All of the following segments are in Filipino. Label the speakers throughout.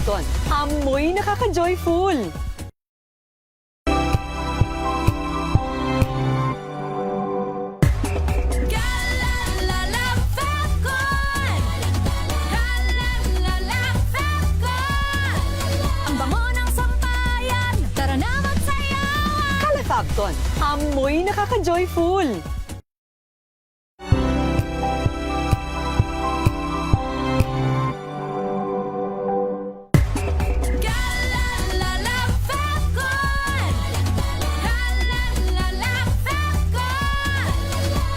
Speaker 1: Fabton, amoy nakaka-joyful. Fabton, amoy nakaka-joyful.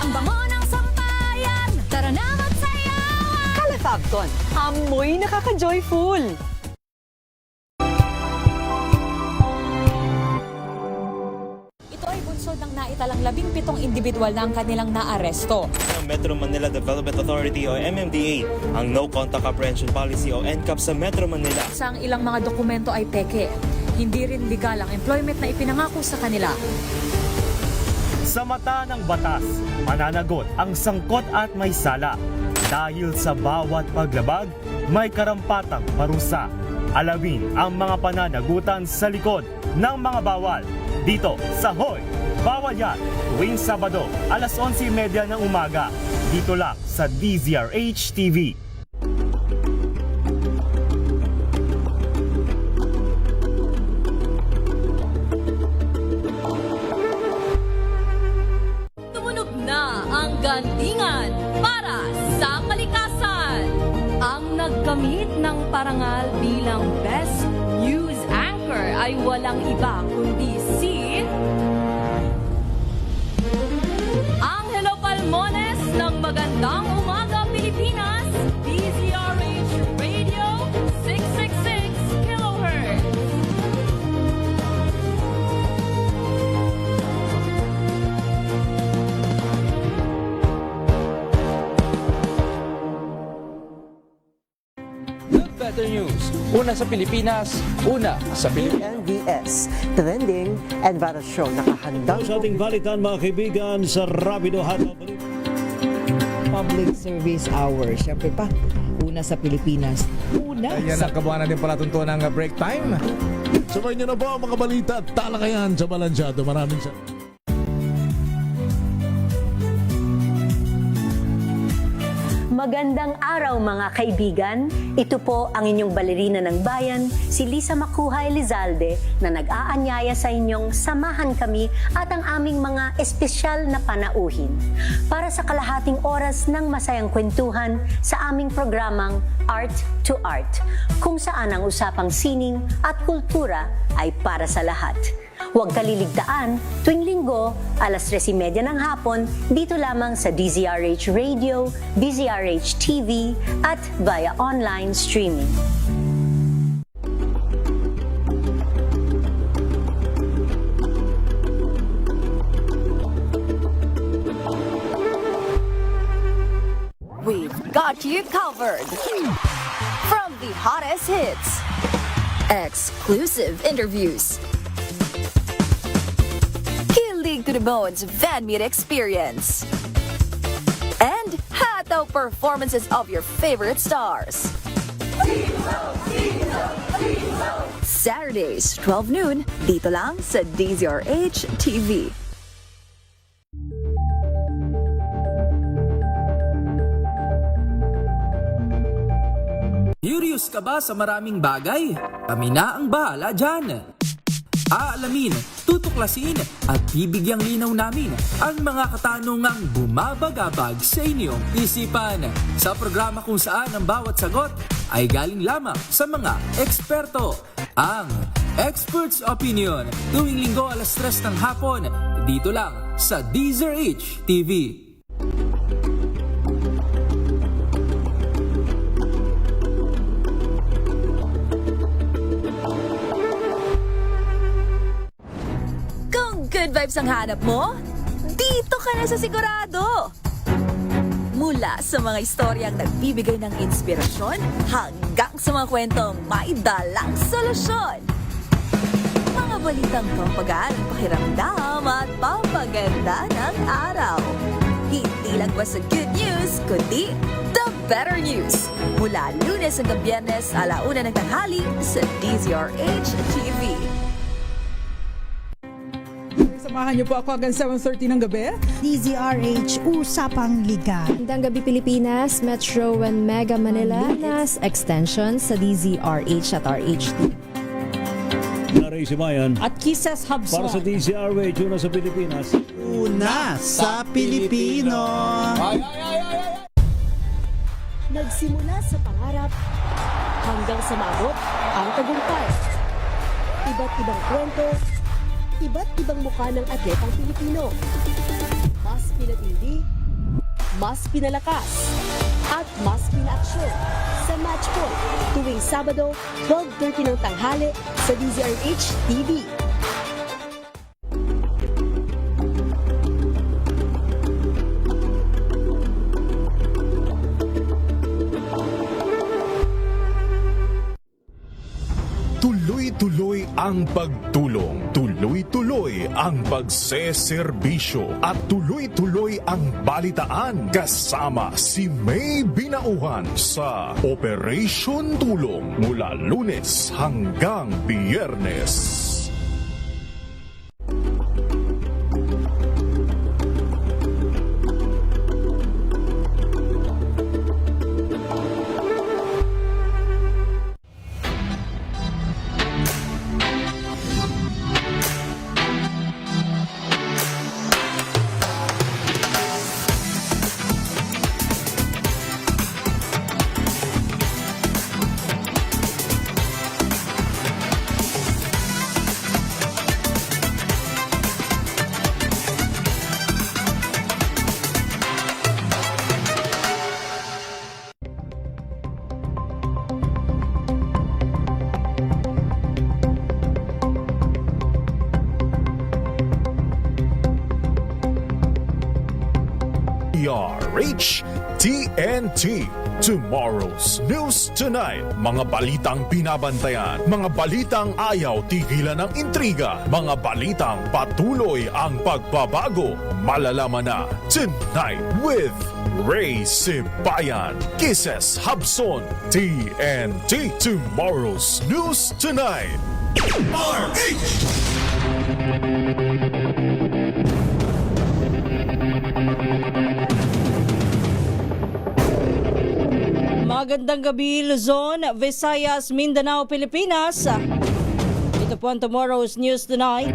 Speaker 2: Ang bango ng sampayan, tara na magsayawan.
Speaker 1: Kala Fabton, amoy nakaka-joyful.
Speaker 2: Bunsod ng naitalang 17 individual na ang kanilang naaresto.
Speaker 3: Ng Metro Manila Development Authority o MMDA ang No Contact Apprehension Policy o NCAP sa Metro Manila.
Speaker 2: Sa ang ilang mga dokumento ay peke. Hindi rin legal ang employment na ipinangako sa kanila.
Speaker 4: Sa mata ng batas, mananagot ang sangkot at may sala. Dahil sa bawat paglabag, may karampatang parusa. Alamin ang mga pananagutan sa likod ng mga bawal. Dito sa Hoy! Bawal Yan! Tuwing Sabado, alas 11:30 ng umaga. Dito lang sa DZRH TV.
Speaker 2: Tumunog na ang gandingan para sa kalikasan. Ang nagkamit ng parangal bilang Best News Anchor ay walang iba kundi si Angelo Palmones ng Magandang Umaga Pilipinas, DZRH Radio 666 kHz.
Speaker 5: Better News. Una sa Pilipinas, una sa Pilipinas.
Speaker 6: NBS, Trending and Viral Show. Nakahandang
Speaker 7: Sa ating balitan mga kaibigan sa Rapido Hataw.
Speaker 8: Public Service Hour. Siyempre pa, una sa Pilipinas. Una
Speaker 9: Ayan
Speaker 8: sa...
Speaker 9: ang kabuhanan din pala tuntunan ng break time.
Speaker 7: Sabay niyo na po ang mga balita at talakayan sa Balansyado. Maraming sa...
Speaker 10: Magandang araw mga kaibigan. Ito po ang inyong balerina ng bayan, si Lisa Makuhay Lizalde, na nag-aanyaya sa inyong samahan kami at ang aming mga espesyal na panauhin para sa kalahating oras ng masayang kwentuhan sa aming programang Art to Art, kung saan ang usapang sining at kultura ay para sa lahat. Huwag kaliligtaan, tuwing linggo, alas 3:30 ng hapon, dito lamang sa DZRH Radio, DZRH TV, at via online streaming.
Speaker 2: We've got you covered. From the hottest hits, exclusive interviews, to the bones fan meet experience, and hataw performances of your favorite stars. Saturdays, 12 noon, dito lang sa DZRH TV.
Speaker 5: Curious ka ba sa maraming bagay? Kami na ang bahala dyan. Aalamin, tutuklasin at bibigyang linaw namin ang mga katanungang bumabagabag sa inyong isipan. Sa programa kung saan ang bawat sagot ay galing lamang sa mga eksperto. Ang Expert's Opinion, tuwing linggo alas 3 ng hapon, dito lang sa DZRH TV.
Speaker 2: Good vibes ang hanap mo? Dito ka na sa sigurado! Mula sa mga istoryang nagbibigay ng inspirasyon hanggang sa mga kwentong may dalang solusyon. Mga balitang pampagaan, pakiramdam at pampaganda ng araw. Hindi lang ba sa good news, kundi the better news. Mula Lunes hanggang Biyernes, 1:00 ng tanghali sa DZRH TV.
Speaker 8: Samahan niyo po ako hanggang 7:30 ng gabi.
Speaker 11: DZRH Usapang Liga.
Speaker 12: Magandang gabi Pilipinas, Metro and Mega Manila, nas extension sa DZRH at RHT.
Speaker 13: Ray Sibayan
Speaker 8: At Kisses
Speaker 13: para sa
Speaker 8: Habson.
Speaker 13: DZRH, una sa Pilipinas.
Speaker 6: Una sa Pilipino.
Speaker 10: Nagsimula sa pangarap hanggang sa maabot ang tagumpay. Iba't ibang kwento, iba't ibang mukha ng atletang Pilipino. Mas pinatindi, mas pinalakas, at mas pinaaksyon sa Match Point tuwing Sabado, 12:30 ng tanghali sa DZRH TV.
Speaker 7: Tuloy-tuloy ang pagtulong, tuloy-tuloy ang pagseserbisyo at tuloy-tuloy ang balitaan kasama si May Binauhan sa Operation Tulong mula Lunes hanggang Biyernes. DZRH TNT. Tomorrow's News Tonight. Mga balitang binabantayan, mga balitang ayaw tigilan ng intriga, mga balitang patuloy ang pagbabago. Malalaman na tonight with Ray Sibayan. Kisses Habson. TNT. Tomorrow's News Tonight.
Speaker 8: Magandang gabi Luzon, Visayas, Mindanao, Pilipinas. Ito po ang Tomorrow's News Tonight.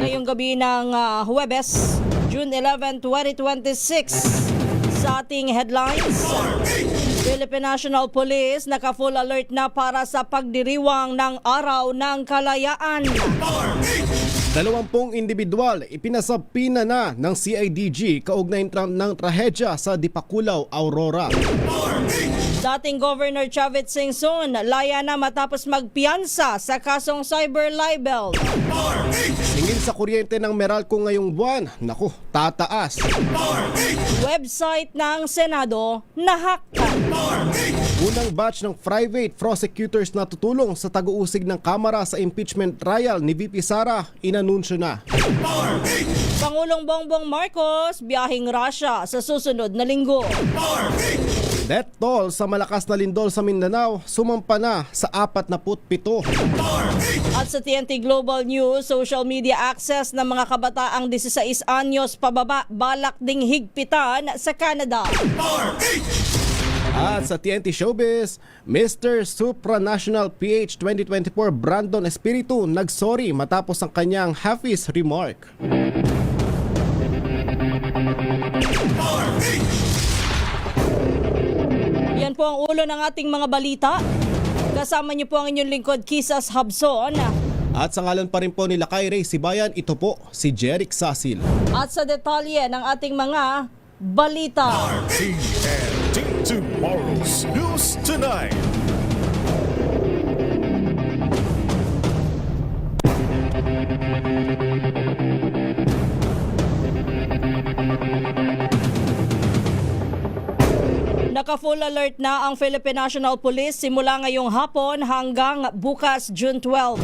Speaker 8: Ngayong gabi ng Huwebes, June 11, 2026. Sa ating headlines, Philippine National Police naka-full alert na para sa pagdiriwang ng Araw ng Kalayaan.
Speaker 14: 20 individual ipinasapina na ng CIDG kaugnay ng trahedya sa Dipakulaw, Aurora.
Speaker 8: Dating Governor Chavit Singson laya na matapos magpiyansa sa kasong cyber libel.
Speaker 14: Singil sa kuryente ng Meralco ngayong buwan, naku, tataas.
Speaker 8: Website ng Senado nahack.
Speaker 14: Unang batch ng private prosecutors na tutulong sa taguusig ng Kamara sa impeachment trial ni VP Sara, inanunsyo na.
Speaker 8: Pangulong Bongbong Marcos biyaheng Russia sa susunod na linggo.
Speaker 14: Death toll sa malakas na lindol sa Mindanao sumampa na sa 47.
Speaker 8: At sa TNT Global News, social media access ng mga kabataang 16 anyos pababa balak ding higpitan sa Canada.
Speaker 14: At sa TNT Showbiz, Mr. Supranational PH 2024 Brandon Espiritu nagsorry matapos ang kanyang Hafiz remark.
Speaker 8: Yan po ang ulo ng ating mga balita. Kasama niyo po ang inyong lingkod, Kisses Habson.
Speaker 14: At sa ngalan pa rin po nila kay Ray Sibayan, ito po si Jeric Sasil.
Speaker 8: At sa detalye ng ating mga balita.
Speaker 7: TNT. Tomorrow's News Tonight.
Speaker 8: Naka-full alert na ang Philippine National Police simula ngayong hapon hanggang bukas June 12.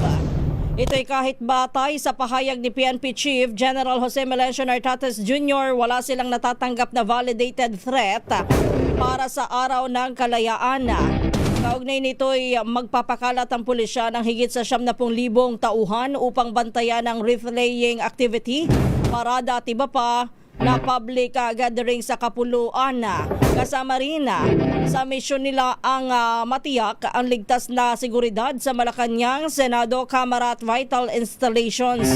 Speaker 8: Ito'y kahit batay sa pahayag ni PNP Chief General Jose Melencio Nartates Jr., wala silang natatanggap na validated threat para sa Araw ng Kalayaan. Kaugnay nito'y magpapakalat ang pulisya ng higit sa 70,000 tauhan upang bantayan ang wreath-laying activity, parada at iba pa na public gathering sa Kapuluan. Kasama rin sa misyon nila ang matiyak ang ligtas na seguridad sa Malacanang, Senado, Kamara at vital installations.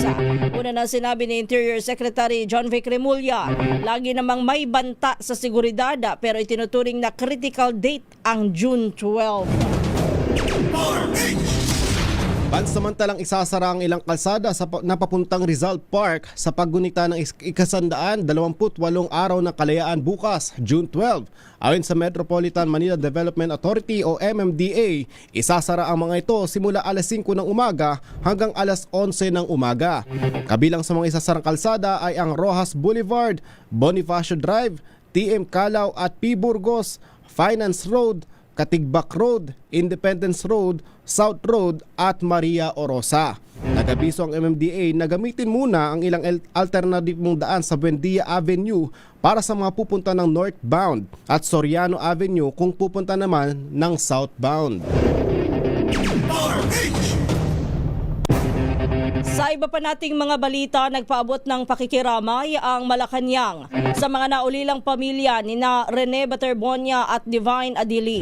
Speaker 8: Una na sinabi ni Interior Secretary John Vic Remulla, lagi namang may banta sa seguridad pero itinuturing na critical date ang June 12.
Speaker 14: Pansamantalang isasara ang ilang kalsada sa napapuntang Rizal Park sa paggunita ng ika-128 araw ng kalayaan bukas, June 12. Ayon sa Metropolitan Manila Development Authority o MMDA, isasara ang mga ito simula alas 5 ng umaga hanggang alas 11 ng umaga. Kabilang sa mga isasarang kalsada ay ang Rojas Boulevard, Bonifacio Drive, TM Calao at P. Burgos, Finance Road, Katigbak Road, Independence Road, South Road at Maria Orosa. Nagabiso ang MMDA na gamitin muna ang ilang alternatibong daan sa Buendia Avenue para sa mga pupunta ng northbound at Soriano Avenue kung pupunta naman ng southbound.
Speaker 8: Sa iba pa nating mga balita, nagpaabot ng pakikiramay ang Malacanang sa mga naulilang pamilya ni na Rene Baterbonia at Divine Adili.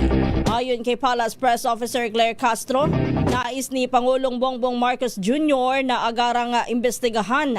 Speaker 8: Ayon kay Palace Press Officer Claire Castro, nais ni Pangulong Bongbong Marcos Jr. na agarang imbestigahan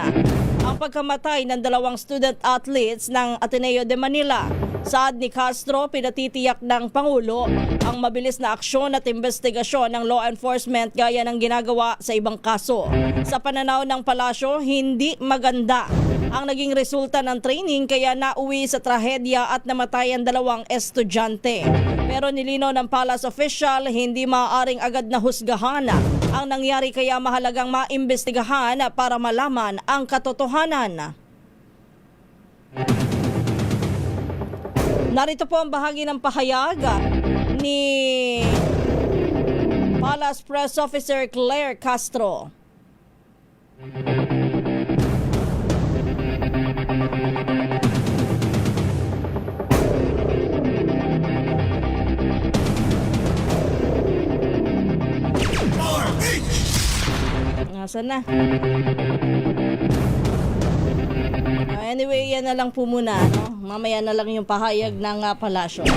Speaker 8: ang pagkamatay ng 2 student athletes ng Ateneo de Manila. Saad ni Castro, pinatitiyak ng Pangulo ang mabilis na aksyon at investigasyon ng law enforcement gaya ng ginagawa sa ibang kaso. Sa pananaw ng palasyo, hindi maganda ang naging resulta ng training kaya nauwi sa trahedya at namatay ang 2 estudyante. Pero nilinaw ng Palace official, hindi maaaring agad na husgahan ang nangyari kaya mahalagang maimbestigahan para malaman ang katotohanan. Narito po ang bahagi ng pahayag ni Palace Press Officer Claire Castro. Nasaan na? Anyway, yan na lang po muna, no? Mamaya na lang yung pahayag ng palasyo.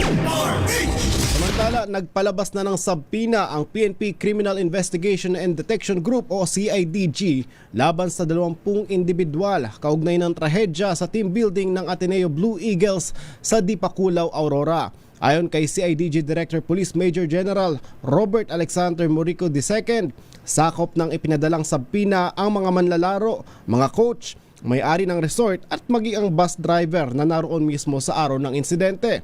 Speaker 14: Samantala, nagpalabas na ng subpoena ang PNP Criminal Investigation and Detection Group o CIDG laban sa 20 individual kaugnay ng trahedya sa team building ng Ateneo Blue Eagles sa Dipakulaw, Aurora. Ayon kay CIDG Director Police Major General Robert Alexander Morico II, sakop ng ipinadalang subpoena ang mga manlalaro, mga coach, may-ari ng resort at maging ang bus driver na naroon mismo sa araw ng insidente.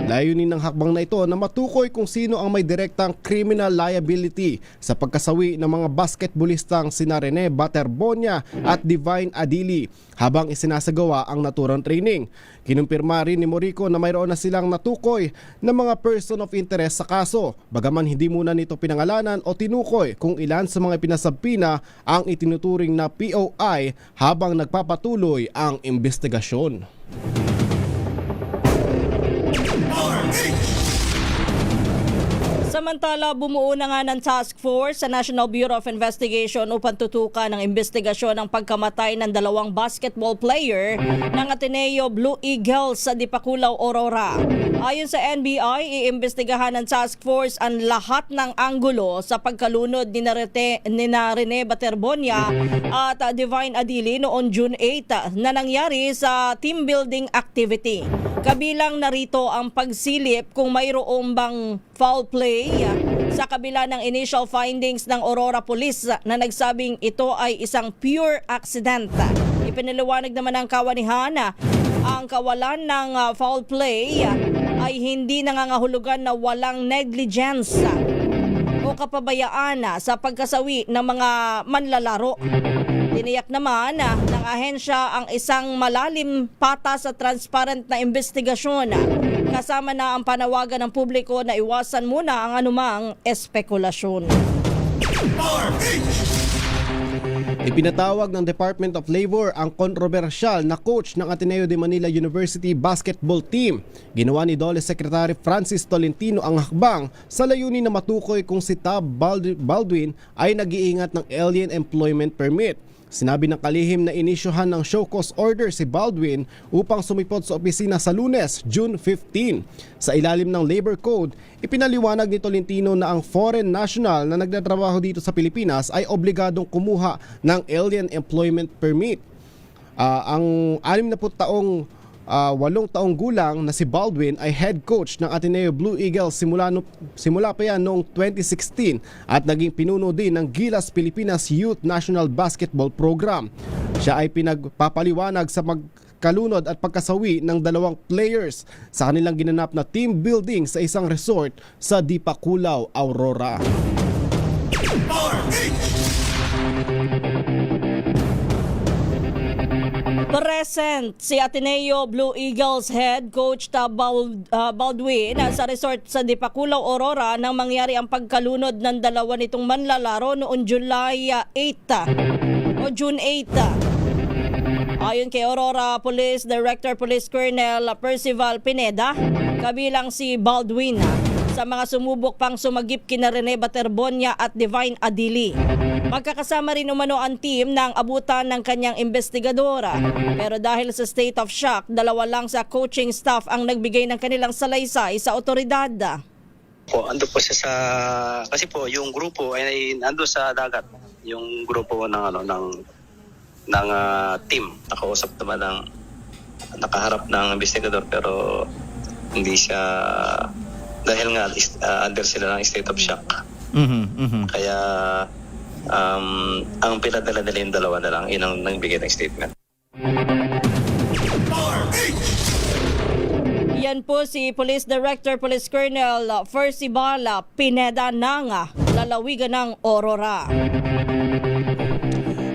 Speaker 14: Layunin ng hakbang na ito na matukoy kung sino ang may direktang criminal liability sa pagkasawi ng mga basketballistang sina Rene Baterbonia at Divine Adili habang isinasagawa ang naturang training. Kinumpirma rin ni Morico na mayroon na silang natukoy na mga person of interest sa kaso, bagaman hindi muna nito pinangalanan o tinukoy kung ilan sa mga pinasabpina ang itinuturing na POI habang nagpapatuloy ang investigasyon.
Speaker 8: Samantala, bumuo na nga ng task force sa National Bureau of Investigation upang tutukan ng investigasyon ng pagkamatay ng 2 basketball player ng Ateneo Blue Eagles sa Dipakulaw, Aurora. Ayon sa NBI, iimbestigahan ng task force ang lahat ng anggulo sa pagkalunod ni Rene Baterbonia at Divine Adili noong June 8 na nangyari sa team building activity. Kabilang narito ang pagsilip kung mayroong bang foul play sa kabila ng initial findings ng Aurora Police na nagsabing ito ay isang pure accident. Ipinaliwanag naman ng kawanihan ang kawalan ng foul play ay hindi nangangahulugan na walang negligence o kapabayaan sa pagkasawi ng mga manlalaro. Tiniyak naman ng ahensya ang isang malalim patas at transparent na investigasyon kasama na ang panawagan ng publiko na iwasan muna ang anumang espekulasyon.
Speaker 14: Ipinatawag ng Department of Labor ang kontrobersyal na coach ng Ateneo de Manila University basketball team. Ginawa ni DOLE Secretary Francis Tolentino ang hakbang sa layunin na matukoy kung si Tab Baldwin ay nag-iingat ng alien employment permit. Sinabi ng kalihim na inisyuhan ng show cause order si Baldwin upang sumipot sa opisina sa Lunes, June 15. Sa ilalim ng Labor Code, ipinaliwanag ni Tolentino na ang foreign national na nagtatrabaho dito sa Pilipinas ay obligadong kumuha ng alien employment permit. Ang 8 taong gulang na si Baldwin ay head coach ng Ateneo Blue Eagles simula pa yan noong 2016 at naging pinuno din ng Gilas Pilipinas Youth National Basketball Program. Siya ay pinagpapaliwanag sa magkalunod at pagkasawi ng 2 players sa kanilang ginanap na team building sa isang resort sa Dipakulaw, Aurora.
Speaker 8: Present si Ateneo Blue Eagles head coach Tab Baldwin sa resort sa Dipakulaw, Aurora nang mangyari ang pagkalunod ng 2 nitong manlalaro noong July 8 o June 8. Ayon kay Aurora Police Director Police Colonel Percival Pineda, kabilang si Baldwin sa mga sumubok pang sumagip kina Rene Baterbonia at Divine Adili. Magkakasama rin umano ang team ng abutan ng kanyang investigadora. Pero dahil sa state of shock, 2 lang sa coaching staff ang nagbigay ng kanilang salaysay sa otoridad.
Speaker 15: Ando po siya kasi po yung grupo ay ando sa dagat. Yung grupo ng team. Nakausap naman nakaharap ng investigador pero hindi siya dahil nga under sila ng state of shock. Kaya ang pinadala-dala yung 2 na lang, yun ang nagbigay ng statement.
Speaker 8: Yan po si Police Director Police Colonel Percival Pineda ng lalawigan ng Aurora.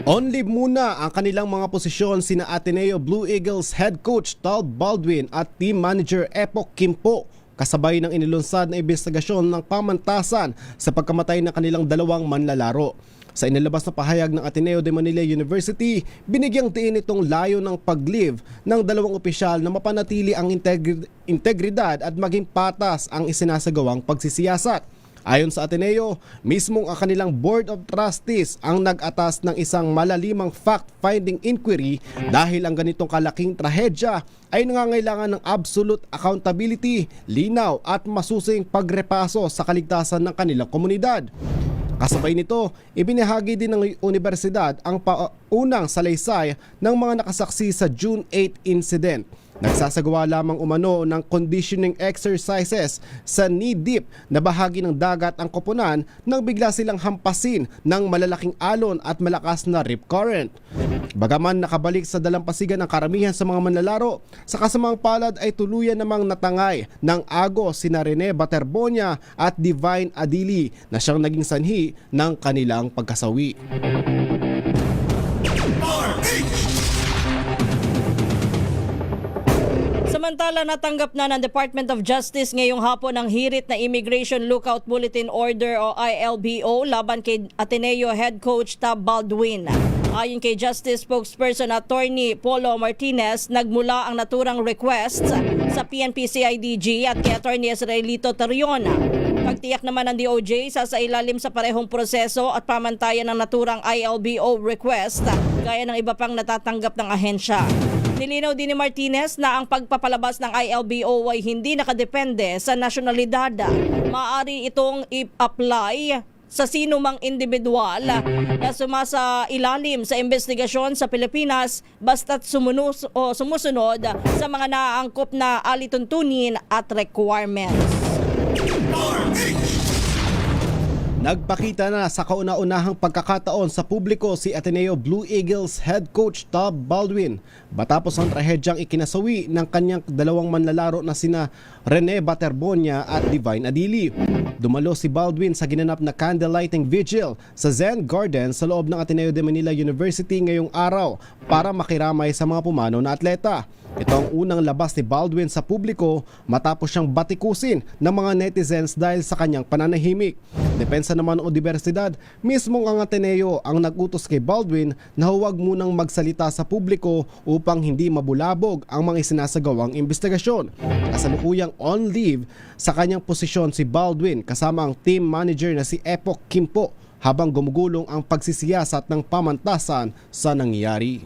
Speaker 14: On leave muna ang kanilang mga posisyon sina Ateneo Blue Eagles head coach Tab Baldwin at team manager Epok Kimpo, kasabay ng inilunsad na investigasyon ng pamantasan sa pagkamatay ng kanilang 2 manlalaro. Sa inilabas na pahayag ng Ateneo de Manila University, binigyang diin itong layo ng pag-leave ng 2 opisyal na mapanatili ang integridad at maging patas ang isinasagawang pagsisiyasat. Ayon sa Ateneo, mismong ang kanilang Board of Trustees ang nag-atas ng isang malalimang fact-finding inquiry dahil ang ganitong kalaking trahedya ay nangangailangan ng absolute accountability, linaw at masusing pagrepaso sa kaligtasan ng kanilang komunidad. Kasabay nito, ibinahagi din ng universidad ang unang salaysay ng mga nakasaksi sa June 8 incident. Nagsasagawa lamang umano ng conditioning exercises sa knee-deep na bahagi ng dagat ang koponan nang bigla silang hampasin ng malalaking alon at malakas na rip current. Bagaman nakabalik sa dalampasigan ang karamihan sa mga manlalaro, sa kasamang palad ay tuluyan namang natangay ng agos sina Rene Baterbonia at Divine Adili na siyang naging sanhi ng kanilang pagkasawi.
Speaker 8: Samantala, natanggap na ng Department of Justice ngayong hapon ang hirit na Immigration Lookout Bulletin Order o ILBO laban kay Ateneo Head Coach Tab Baldwin. Ayon kay Justice Spokesperson Attorney Polo Martinez, nagmula ang naturang request sa PNP-CIDG at kay Attorney Israelito Teriona. Pagtiyak naman ng DOJ sasailalim sa parehong proseso at pamantayan ng naturang ILBO request gaya ng iba pang natatanggap ng ahensya. Nilinaw din ni Martinez na ang pagpapalabas ng ILBO ay hindi nakadepende sa nasyonalidad. Maaari itong i-apply sa sino mang individual na sumasa ilalim sa investigasyon sa Pilipinas basta't sumusunod sa mga naaangkop na alituntunin at requirements.
Speaker 14: Nagpakita na sa kauna-unahang pagkakataon sa publiko si Ateneo Blue Eagles head coach Tab Baldwin matapos ang trahedyang ikinasawi ng kanyang 2 manlalaro na sina Rene Baterbonia at Divine Adili. Dumalo si Baldwin sa ginanap na candlelighting vigil sa Zen Garden sa loob ng Ateneo de Manila University ngayong araw para makiramay sa mga pumanaw na atleta. Ito ang unang labas ni Baldwin sa publiko matapos siyang batikusin ng mga netizens dahil sa kanyang pananahimik. Depensa naman o diversidad, mismong ang Ateneo ang nag-utos kay Baldwin na huwag munang magsalita sa publiko upang hindi mabulabog ang mga isinasagawang investigasyon. Kasalukuyang on leave sa kanyang posisyon si Baldwin kasama ang team manager na si Epok Kimpo habang gumugulong ang pagsisiyasat ng pamantasan sa nangyayari.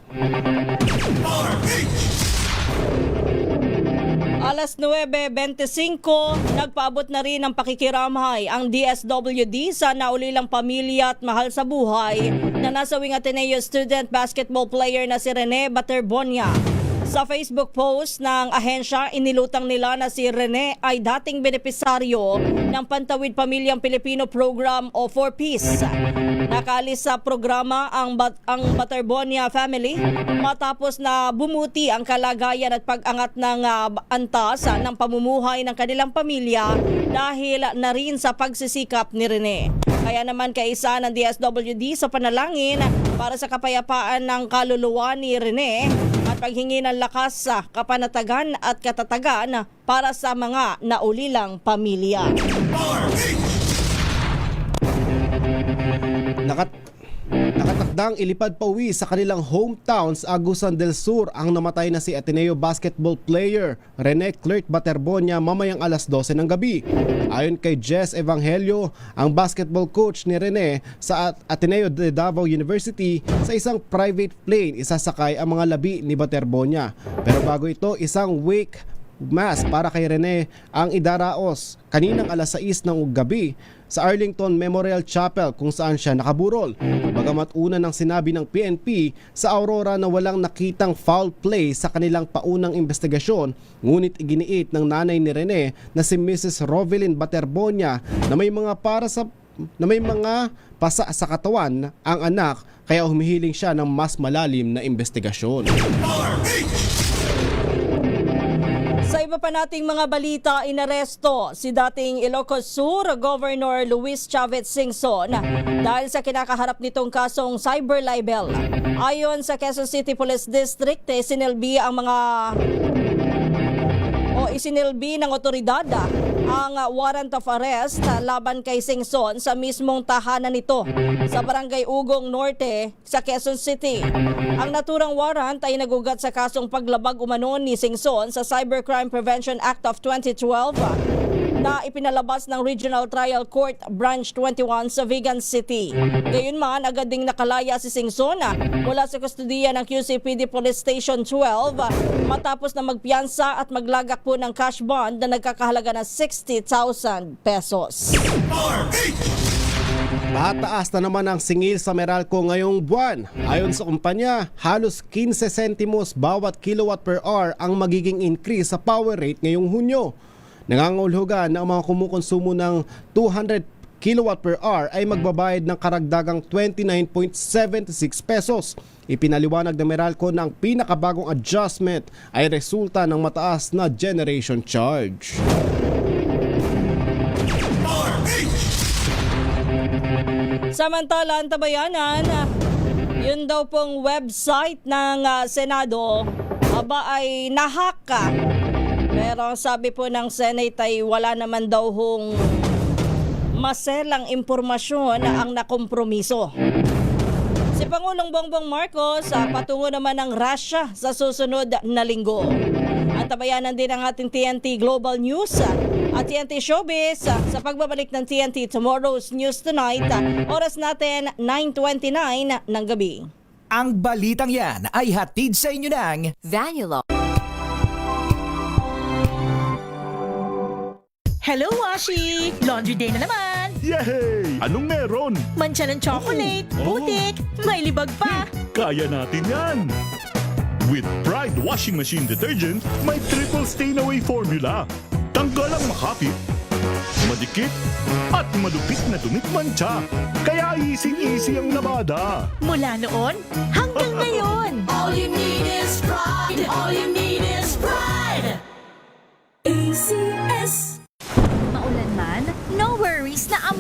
Speaker 8: Alas 9:25, nagpaabot na rin ng pakikiramay ang DSWD sa naulilang pamilya at mahal sa buhay na nasawing Ateneo student basketball player na si Rene Baterbonia. Sa Facebook post ng ahensya, inilutang nila na si Rene ay dating benepisaryo ng Pantawid Pamilyang Pilipino Program o 4Ps. Nakalis sa programa ang Baterbonia family matapos na bumuti ang kalagayan at pag-angat ng antas ng pamumuhay ng kanilang pamilya dahil na rin sa pagsisikap ni Rene. Kaya naman kaisa ng DSWD sa panalangin para sa kapayapaan ng kaluluwa ni Rene at paghingi ng lakas sa kapanatagan at katatagan para sa mga naulilang pamilya.
Speaker 14: Nakatakdang ilipad pauwi sa kanilang hometown sa Agusan del Sur ang namatay na si Ateneo basketball player Rene Clert Baterbonia mamayang alas 12 ng gabi. Ayon kay Jess Evangelio, ang basketball coach ni Rene sa Ateneo de Davao University, sa isang private plane isasakay ang mga labi ni Baterbonia. Pero bago ito, isang wake mass para kay Rene ang idaraos kaninang alas 6 ng gabi sa Arlington Memorial Chapel kung saan siya nakaburol. Bagamat una nang sinabi ng PNP sa Aurora na walang nakitang foul play sa kanilang paunang investigasyon, ngunit iginiit ng nanay ni Rene na si Mrs. Rovelyn Baterbonia na may mga pasa sa katawan ang anak, kaya humihiling siya ng mas malalim na investigasyon.
Speaker 8: Sa iba pa nating mga balita, inaresto si dating Ilocos Sur Governor Luis Chavez Singson dahil sa kinakaharap nitong kasong cyber libel. Ayon sa Quezon City Police District, isinilbi ng otoridad ang warrant of arrest laban kay Singson sa mismong tahanan nito sa Barangay Ugong Norte sa Quezon City. Ang naturang warrant ay nagugat sa kasong paglabag umano ni Singson sa Cybercrime Prevention Act of 2012 na ipinalabas ng Regional Trial Court Branch 21 sa Vigan City. Gayunman, agad ding nakalaya si Singson mula sa kustudiya ng QCPD Police Station 12 matapos na magpiyansa at maglagak po ng cash bond na nagkakahalaga ng 60,000 pesos.
Speaker 14: Mataas na naman ang singil sa Meralco ngayong buwan. Ayon sa kumpanya, halos 15 sentimos bawat kilowatt per hour ang magiging increase sa power rate ngayong Hunyo. Nangangahulugan na ang mga kumukonsumo ng 200 kilowatt per hour ay magbabayad ng karagdagang 29.76 pesos. Ipinaliwanag ng Meralco na ang pinakabagong adjustment ay resulta ng mataas na generation charge.
Speaker 8: Samantala, ang tabayanan, yun daw pong website ng Senado ay nahack. Pero sabi po ng Senate ay wala naman daw hong maselang impormasyon ang nakompromiso. Si Pangulong Bongbong Marcos patungo naman ng Russia sa susunod na linggo. At tabayanan din ang ating TNT Global News at TNT Showbiz sa pagbabalik ng TNT Tomorrow's News Tonight. Oras natin 9:29 ng gabi.
Speaker 5: Ang balitang yan ay hatid sa inyo ng
Speaker 2: Vanillope.
Speaker 16: Hello, Washi! Laundry day na naman!
Speaker 7: Yay! Anong meron?
Speaker 16: Mancha ng chocolate, putik, may libag pa!
Speaker 7: Kaya natin yan! With Pride Washing Machine Detergent, may triple stain-away formula. Tanggalang makapit, madikit, at malupit na dumit mancha. Kaya easy-easy ang labada.
Speaker 16: Mula noon hanggang ngayon! All you need is Pride! All you need is Pride! ACS! Maulan man, no worries!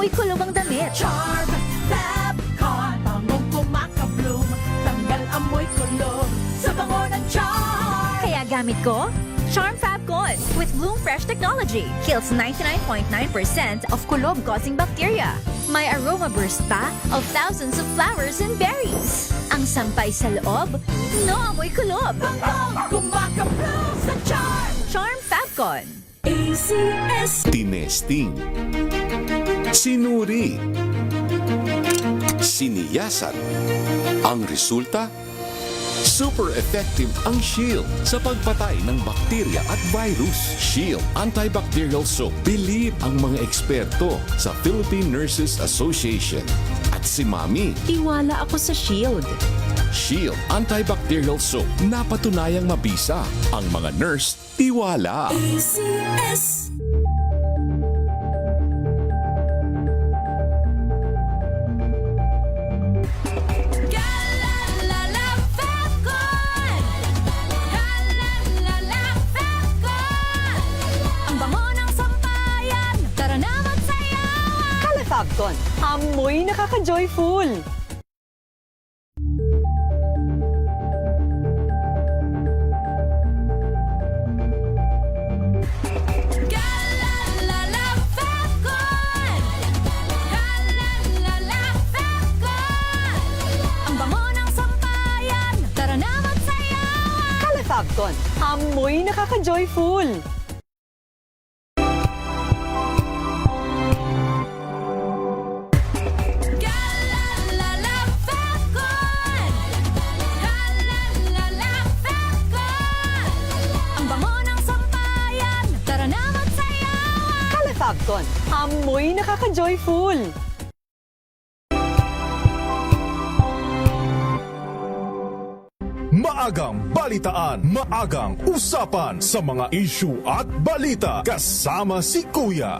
Speaker 2: amoy kulob ang damit.
Speaker 16: Charm Fabcon, bangong kumaka-bloom, tanggal amoy kulob sa bango ng charm.
Speaker 2: Kaya gamit ko, Charm Fabcon with Bloom Fresh technology. Kills 99.9% of kulob-causing bacteria. May aroma burst pa of thousands of flowers and berries. Ang sampay sa loob, no amoy kulob.
Speaker 16: Bangong kumaka-bloom sa charm.
Speaker 2: Charm Fabcon.
Speaker 16: ACS.
Speaker 17: Tinesting, sinuri, siniyasan. Ang resulta? Super effective ang Shield sa pagpatay ng bakterya at virus. Shield Antibacterial Soap. Believe ang mga eksperto sa Philippine Nurses Association. At si Mami,
Speaker 16: Tiwala ako sa Shield.
Speaker 17: Shield Antibacterial Soap. Napatunayang mabisa. Ang mga nurse, tiwala.
Speaker 16: ACS. Galalala Fabcon! Galalala Fabcon!
Speaker 2: Ang bango ng sampayan, tara na magsayawan!
Speaker 1: Kala Fabcon, amoy nakaka-joyful.
Speaker 16: Galalala Fabcon! Galalala Fabcon!
Speaker 2: Ang bango ng sampayan, tara na magsayawan!
Speaker 1: Kala Fabcon, amoy nakaka-joyful.
Speaker 16: Galalala Fabcon! Galalala Fabcon!
Speaker 2: Ang bango ng sampayan, tara na magsayawan!
Speaker 1: Kala Fabcon, amoy nakaka-joyful.
Speaker 7: Maagang balitaan, maagang usapan sa mga issue at balita. Kasama si Kuya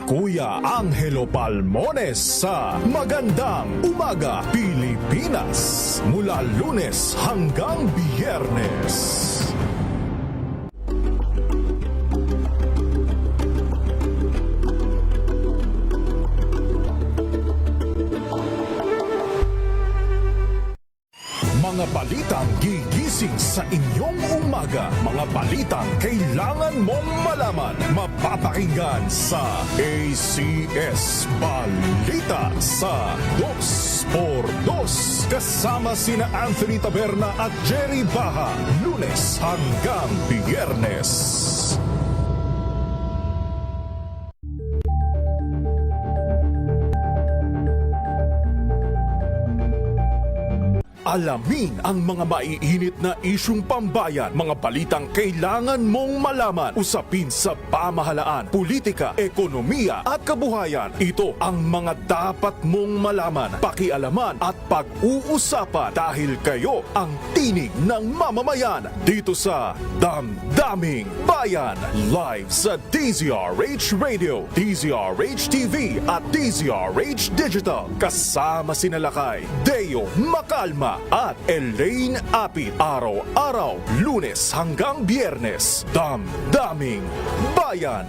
Speaker 7: Angelo Palmones sa Magandang Umaga Pilipinas. Mula Lunes hanggang Biyernes. Mga balitang gigising sa inyong umaga. Mga balitang kailangan mong malaman. Mapapakinggan sa ACS Balita sa 2x2. Kasama sina Anthony Taberna at Jerry Baha. Lunes hanggang Biyernes. Alamin ang mga maiinit na isyung pambayan, mga balitang kailangan mong malaman, usapin sa pamahalaan, politika, ekonomiya at kabuhayan. Ito ang mga dapat mong malaman, pakialaman at pag-uusapan dahil kayo ang tinig ng mamamayan dito sa Damdaming Bayan. Live sa DZRH Radio, DZRH TV at DZRH Digital. Kasama sina Lakay, Deo Macalma at Elaine Apit. Araw-araw, Lunes hanggang Biyernes. Damdaming Bayan.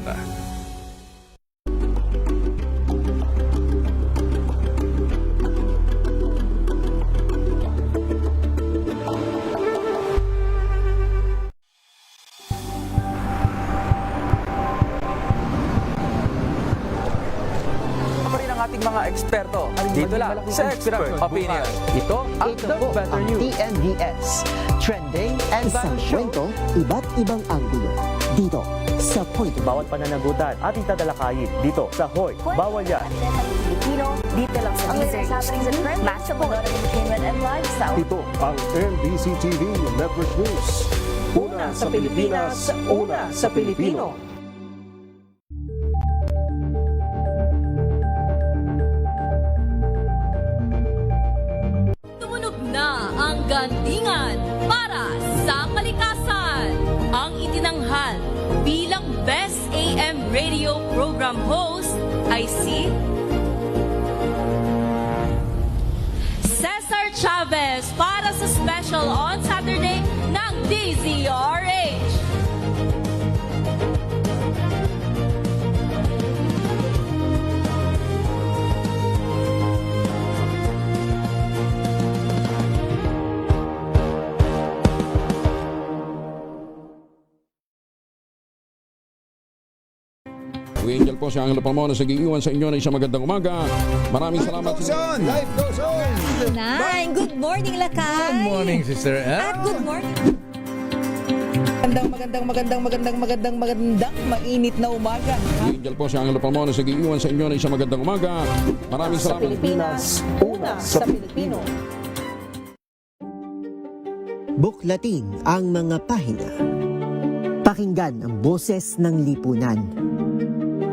Speaker 5: Ating mga eksperto dito lang sa Expert Opinion.
Speaker 6: Ito ang The Better News. TNVS. Trending and viral show.
Speaker 18: Kwento, iba't ibang anggulo. Dito sa Point.
Speaker 4: Bawat pananagutan ating tatalakayin dito sa Hoy. Bawal yan.
Speaker 2: Pilipino, dito lang sa DZRH. Match up entertainment and lifestyle.
Speaker 7: Ito ang NBC TV Network News. Una sa Pilipinas, una sa Pilipino.
Speaker 16: Tumunog na ang gandingan para sa kalikasan. Ang itinanghal bilang Best AM Radio Program Host ay si Cesar Chavez para sa special on Saturday ng DZRH.
Speaker 19: Kuya Angel po si Angelo Palmona sa giiwan sa inyo na isang magandang umaga. Maraming salamat.
Speaker 9: Life goes on!
Speaker 2: Nine, good morning, Lakay.
Speaker 9: Good morning, Sister
Speaker 2: At good morning.
Speaker 8: Magandang mainit na umaga.
Speaker 19: Kuya Angel po si Angelo Palmona sa giiwan sa inyo na isang magandang umaga. Maraming
Speaker 6: Sa
Speaker 19: salamat.
Speaker 6: Pilipinas, una sa Pilipino. Buklatin ang mga pahina. Pakinggan ang boses ng lipunan.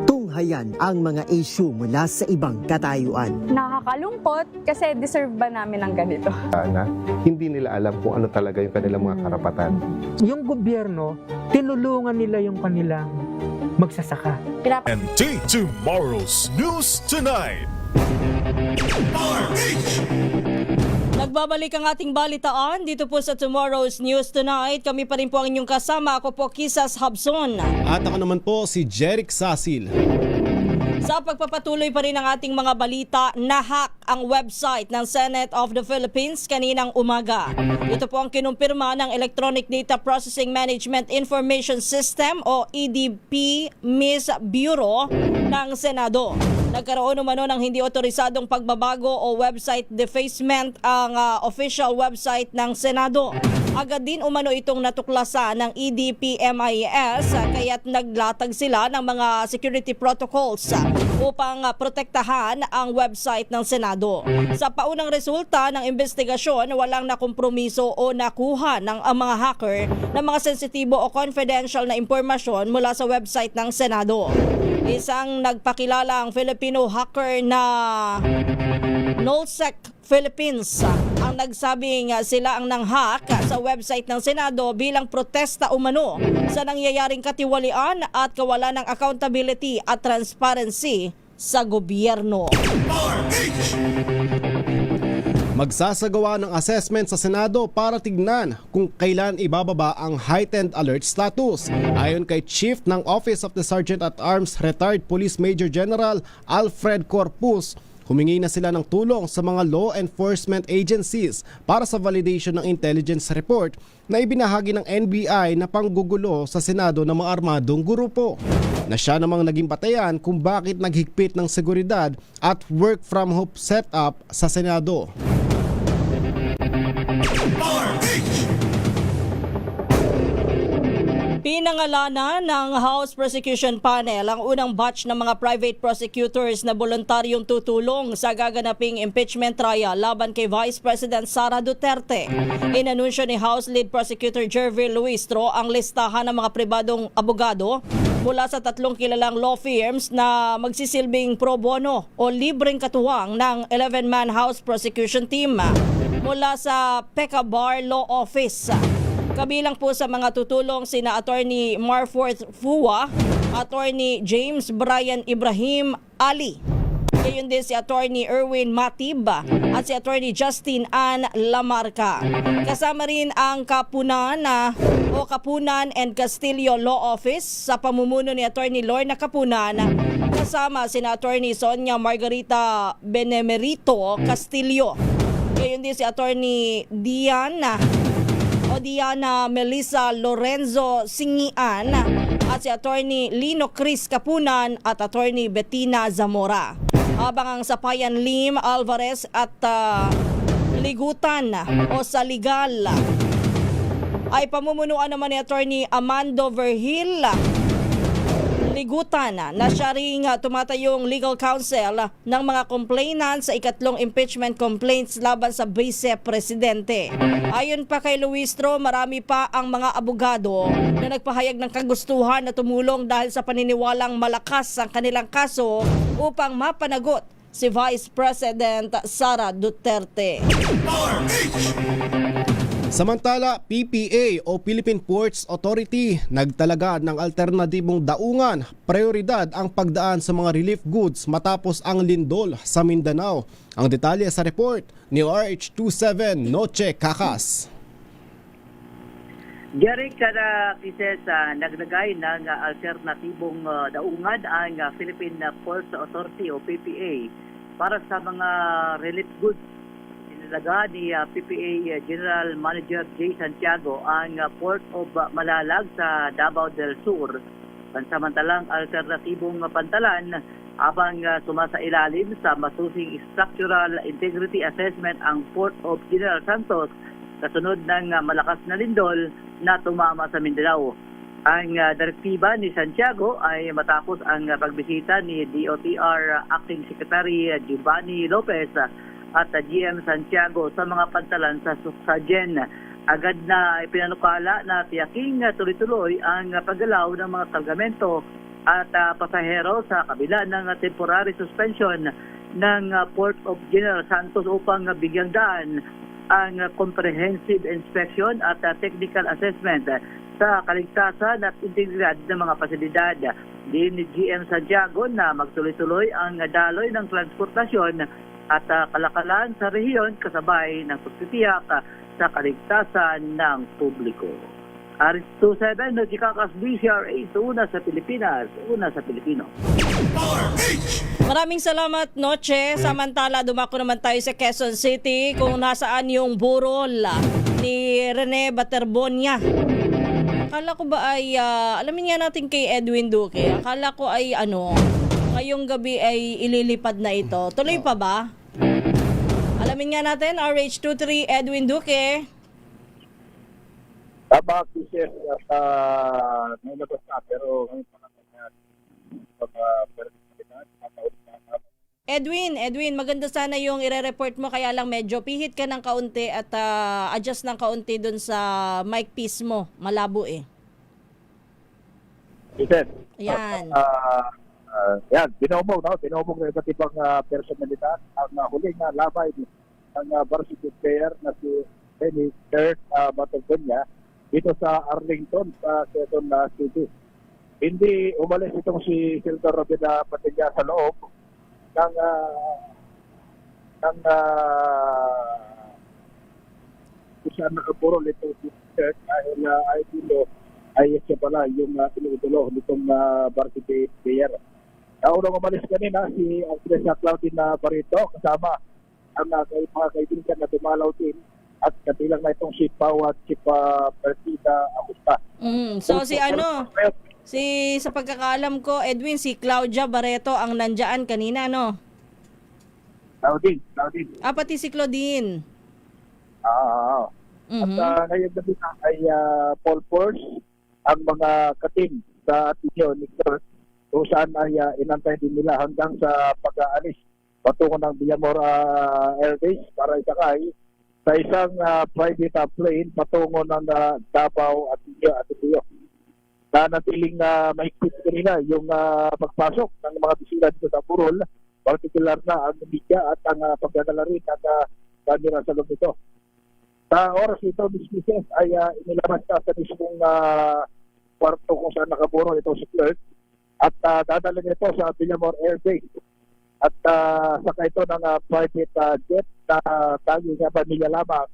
Speaker 6: Tunghayan ang mga issue mula sa ibang katayuan.
Speaker 20: Nakakalungkot kasi deserve ba namin ng ganito?
Speaker 21: Na hindi nila alam kung ano talaga yung kanilang mga karapatan.
Speaker 22: Yung gobyerno, tinulungan nila yung kanilang magsasaka.
Speaker 7: And take tomorrow's News Tonight.
Speaker 8: Nagbabalik ang ating balitaan dito po sa Tomorrow's News Tonight. Kami pa rin po ang inyong kasama. Ako po, Kisas Habson.
Speaker 14: At ako naman po si Jeric Sasil.
Speaker 8: Sa pagpapatuloy pa rin ng ating mga balita, nahack ang website ng Senate of the Philippines kaninang umaga. Ito po ang kinumpirma ng Electronic Data Processing Management Information System o EDP-MIS Bureau ng Senado. Nagkaroon umano ng hindi otorisadong pagbabago o website defacement ang official website ng Senado. Agad din umano itong natuklasan ng EDP-MIS kaya't naglatag sila ng mga security protocols upang protektahan ang website ng Senado. Sa paunang resulta ng investigasyon, walang nakompromiso o nakuha ng mga hacker ng mga sensitibo o confidential na impormasyon mula sa website ng Senado. Isang nagpakilala ang Filipino hacker na Nullsec Philippines ang nagsabing sila ang nanghack sa website ng Senado bilang protesta umano sa nangyayaring katiwalian at kawalan ng accountability at transparency sa gobyerno.
Speaker 14: Magsasagawa ng assessment sa Senado para tignan kung kailan ibababa ang heightened alert status. Ayon kay Chief ng Office of the Sergeant at Arms, Retired Police Major General Alfred Corpus, humingi na sila ng tulong sa mga law enforcement agencies para sa validation ng intelligence report na ibinahagi ng NBI na panggugulo sa Senado ng mga armadong grupo. Na siya namang naging batayan kung bakit naghigpit ng seguridad at work from home setup sa Senado.
Speaker 8: Pinangalanan ng House Prosecution Panel ang unang batch ng mga private prosecutors na voluntaryong tutulong sa gaganaping impeachment trial laban kay Vice President Sara Duterte. Inanunsyo ni House Lead Prosecutor Jervil Luistro ang listahan ng mga pribadong abogado mula sa 3 kilalang law firms na magsisilbing pro bono o libreng katuwang ng 11-man House Prosecution Team mula sa PECA Bar Law Office. Kabilang po sa mga tutulong sina Attorney Marforth Fua, Attorney James Brian Ibrahim Ali, gayon din si Attorney Erwin Matib at si Attorney Justin Ann Lamarca. Kasama rin ang Kapunan and Castillo Law Office sa pamumuno ni Attorney Lorna Kapunan, kasama sina Attorney Sonia Margarita Benemerito Castillo. Gayon din si Attorney Diana Melissa Lorenzo Singian at si Attorney Lino Chris Kapunan at Attorney Bettina Zamora. Habang ang Sapayan Lim Alvarez at Ligutan o Saligal ay pamumunuan naman ni Attorney Amando Vergil Ligutan na siya ring tumatayong legal counsel ng mga complainants sa ikatlong impeachment complaints laban sa Vice Presidente. Ayon pa kay Luistro, marami pa ang mga abogado na nagpahayag ng kagustuhan na tumulong dahil sa paniniwalang malakas ang kanilang kaso upang mapanagot si Vice President Sara Duterte.
Speaker 14: Samantala, PPA o Philippine Ports Authority nagtalaga ng alternatibong daungan. Prioridad ang pagdaan sa mga relief goods matapos ang lindol sa Mindanao. Ang detalye sa report ni RH27 Noche Cacas.
Speaker 23: Jeric Kises, naglagay ng alternatibong daungan ang Philippine Ports Authority o PPA para sa mga relief goods. Inalaga ni PPA General Manager Jay Santiago ang Port of Malalag sa Davao del Sur pansamantalang alternatibong pantalan habang sumasailalim sa masusing structural integrity assessment ang Port of General Santos kasunod ng malakas na lindol na tumama sa Mindanao. Ang direktiba ni Santiago ay matapos ang pagbisita ni DOTR Acting Secretary Giovanni Lopez at GM Santiago sa mga pantalan sa Suksajen. Agad na ipinanukala na tiyaking tuloy-tuloy ang paggalaw ng mga kargamento at pasahero sa kabila ng temporary suspension ng Port of General Santos upang bigyang daan ang comprehensive inspection at technical assessment sa kaligtasan at integridad ng mga pasilidad. Din ni GM Santiago na magtuloy-tuloy ang daloy ng transportasyon at kalakalan sa rehiyon kasabay ng pagtitiyak sa kaligtasan ng publiko. Aris 27, Notikakas BCRA, una sa Pilipinas, una sa Pilipino.
Speaker 8: Maraming salamat, Noche. Samantala, dumako naman tayo sa Quezon City kung nasaan yung burol ni Rene Baterbonia. Akala ko ba ay, alamin nga natin kay Edwin Duque, akala ko ay ngayong gabi ay ililipad na ito. Tuloy pa ba? Alamin nga natin, RH23 Edwin Duque.
Speaker 3: Tama, Kisses, at nailabas na, pero ngayon pa naman yan.
Speaker 8: Edwin, maganda sana yung ire-report mo, kaya lang medyo pihit ka ng kaunti at adjust ng kaunti dun sa mic piece mo. Malabo eh.
Speaker 3: Kisses.
Speaker 8: Yan.
Speaker 3: Yan, binobog na iba't ibang personalidad. Ang huling labay ng varsity player na si Benny Kurt Baterbonia dito sa Arlington, sa Quezon City. Hindi umalis itong si Silver Robina Patilla sa loob ng kung saan nakaburol itong si Kurt dahil ay siya pala yung inuudulo nitong varsity player. Unang umalis kanina si Andres Claudine Barreto kasama ang mga kaibigan na dumalaw din at kabilang na itong si Pau at si Partida Agusta.
Speaker 8: So sa pagkakaalam ko, Edwin, si Claudia Barreto ang nandyan kanina, no?
Speaker 3: Claudine.
Speaker 8: Pati si Claudine.
Speaker 3: At ngayon gabi na ay Paul Force ang mga kating sa atinyo ni Kurt kung saan ay inantay din nila hanggang sa pag-aalis patungo ng Villamor Air Base para isakay sa isang private plane patungo ng Davao at Itiyo. Na natiling mahigpit kanina yung pagpasok ng mga bisita dito sa Burol, particular na ang media at ang pagdadala rin ng camera sa loob nito. Sa oras ito, businesses ay inilabas na sa mismong kwarto kung saan nakaburol ito si Clerk at dadala nito sa Villamor Air Base. At saka ito ng private jet na taging pamilya lamang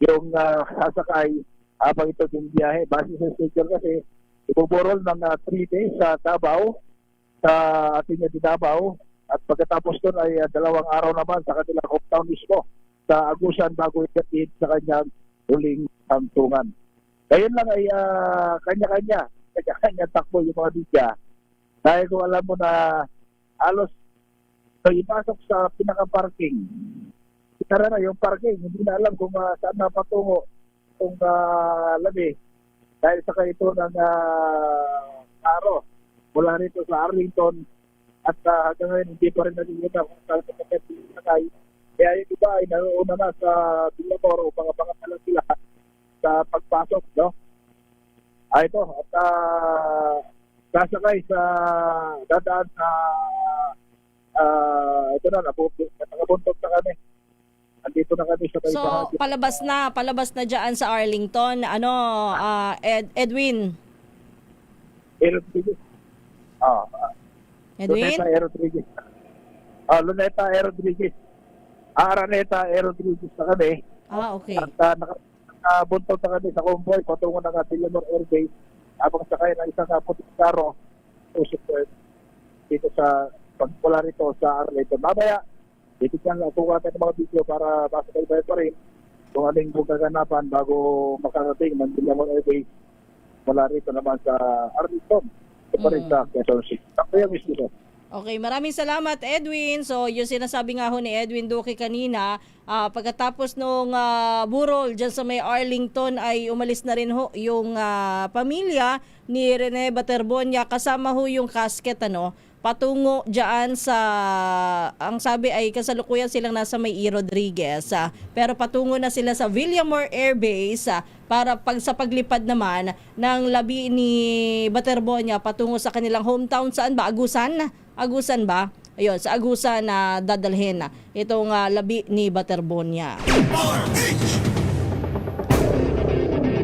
Speaker 3: yung sasakay habang ito yung biyahe. Base sa schedule kasi, ibuburol ng 3 days sa Davao, sa ating di Davao. At pagkatapos doon ay 2 araw naman sa kanilang hometown mismo sa Agusan bago itatid sa kanyang huling hantungan. Ngayon lang ay kanya-kanya takbo yung mga media. Dahil kung alam mo na halos ipasok sa pinaka-parking. Itara na yung parking. Hindi na alam kung saan napatungo itong labi. Dahil sa ito ng araw mula rito sa Arlington at hanggang ngayon hindi pa rin nalilita kung saan sakay. Kaya yung iba ay naroon na sa Villamor upang pangapalan sila sa pagpasok. No? Ito. At sasakay sa dadaan sa ito na, nakabuntog na kami. Andito na kami sa may bahagi.
Speaker 8: So, palabas na dyan sa Arlington. Edwin?
Speaker 3: Rodriguez.
Speaker 8: Edwin?
Speaker 3: Luneta Rodriguez. Araneta Rodriguez na kami.
Speaker 8: Okay.
Speaker 3: At nakabuntog na kami sa convoy patungo ng Villamor Air Base habang sakay ng isang puting karo dito sa pagpula rito sa Arlington. Mamaya, titignan po natin ng mga video para masakay pa rin kung aling gaganapan bago makarating ng Villamor Air Base mula rito naman sa Arlington. ito pa rin sa Quezon City. Ako yung Mr.
Speaker 8: Okay, maraming salamat Edwin. So, yung sinasabi nga ho ni Edwin Duque kanina, pagkatapos nung burol dyan sa may Arlington ay umalis na rin ho yung pamilya ni Rene Baterbonia, kasama ho yung casket patungo dyan sa, ang sabi ay kasalukuyan silang nasa may E. Rodriguez, pero patungo na sila sa Villamor Air Base para sa paglipad naman ng labi ni Baterbonia patungo sa kanilang hometown. Saan ba? Agusan ba? Ayun, sa Agusan na dadalhin itong labi ni Baterbonia.